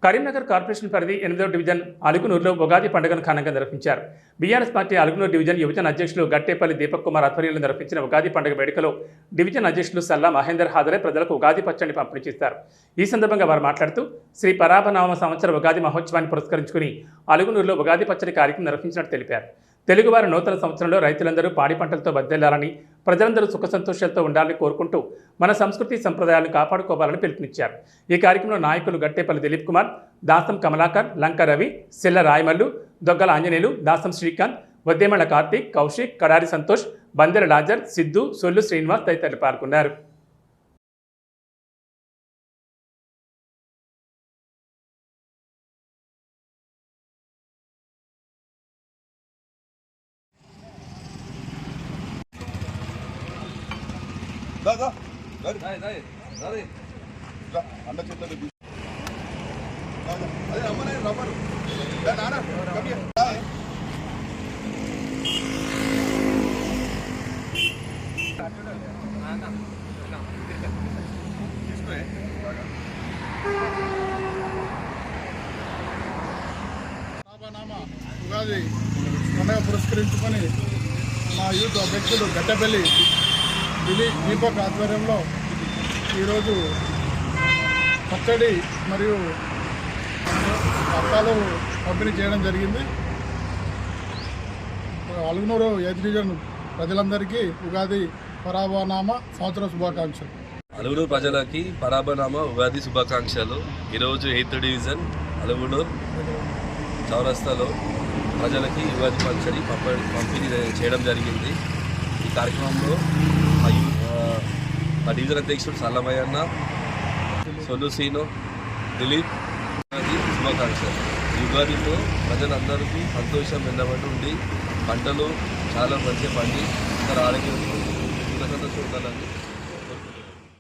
Karimnagar corporation పరిధి 8వ division అలుగునూరులో Ugadi పండుగను ఘనంగా నిర్వహించారు. బీఆర్ఎస్ పార్టీ అలుగునూరు డివిజన్ యువజన అధ్యక్షులు గట్టేపల్లి దీపక్ కుమార్ ఆధ్వర్యంలో నిర్వహించిన ఉగాది పండుగ వేడుకలో డివిజన్ అధ్యక్షులు సల్లా మహేందర్ హాజరై ప్రజలకు ఉగాది పచ్చడిని పంపిణీ చేశారు. ఈ సందర్భంగా వారు మాట్లాడుతూ శ్రీ పరాభనామ సంవత్సర ఉగాది మహోత్సవాన్ని పురస్కరించుకుని అలుగునూరులో ఉగాది పచ్చడి కార్యక్రమం నిర్వహించినట్టు తెలిపారు. తెలుగువారి నూతన సంవత్సరంలో రైతులందరూ పాడి పంటలతో బద్దెల్లాలని, ప్రజలందరూ సుఖ సంతోషాలతో ఉండాలని కోరుకుంటూ మన సంస్కృతి సంప్రదాయాలను కాపాడుకోవాలని పిలుపునిచ్చారు. ఈ కార్యక్రమంలో నాయకులు గట్టేపల్లి దిలీప్ కుమార్, దాసం కమలాకర్, లంక రవి, సెల్ల రాయమల్లు, దొగ్గల ఆంజనేయులు, దాసం శ్రీకాంత్, వద్దేమళ్ల కార్తీక్, కౌశిక్, కడారి సంతోష్, బందెల లాజర్, సిద్ధు, సొల్లు శ్రీనివాస్ తదితరులు పాల్గొన్నారు. అన్న చేతులు అదే అమ్మనే రబ్బరు నాన్న కమ్మియ ఉగాది పండుగ పురస్కరించుకొని మా యూత్ అధ్యక్షుడు గట్టపల్లి దీపక్ ఆధ్వర్యంలో ఈరోజు పచ్చడి మరియు అప్పాలు పంపిణీ చేయడం జరిగింది. అలుగునూరు 8వ డివిజన్ ప్రజలందరికీ ఉగాది పరాభనామ సంవత్సర శుభాకాంక్షలు. అలుగునూరు ప్రజలకి పరాభనామ ఉగాది శుభాకాంక్షలు. ఈరోజు 8వ డివిజన్ అలుగునూరు చౌరస్తాలో ప్రజలకి ఉగాది పచ్చడి పంపిణీ చేయడం జరిగింది. ఈ కార్యక్రమంలో మా డివిజన్ అధ్యక్షుడు సల్లమయ్యన్న, సొల్లు సీను, దిలీప్ శుభాకాంక్షలు. ఈ ఉగాదిలో ప్రజలందరికీ సంతోషం వెంటబడి ఉండి పంటలు చాలా మంచిగా పండి అందరూ ఆరోగ్యం సుఖ సంతోషం ఉండాలని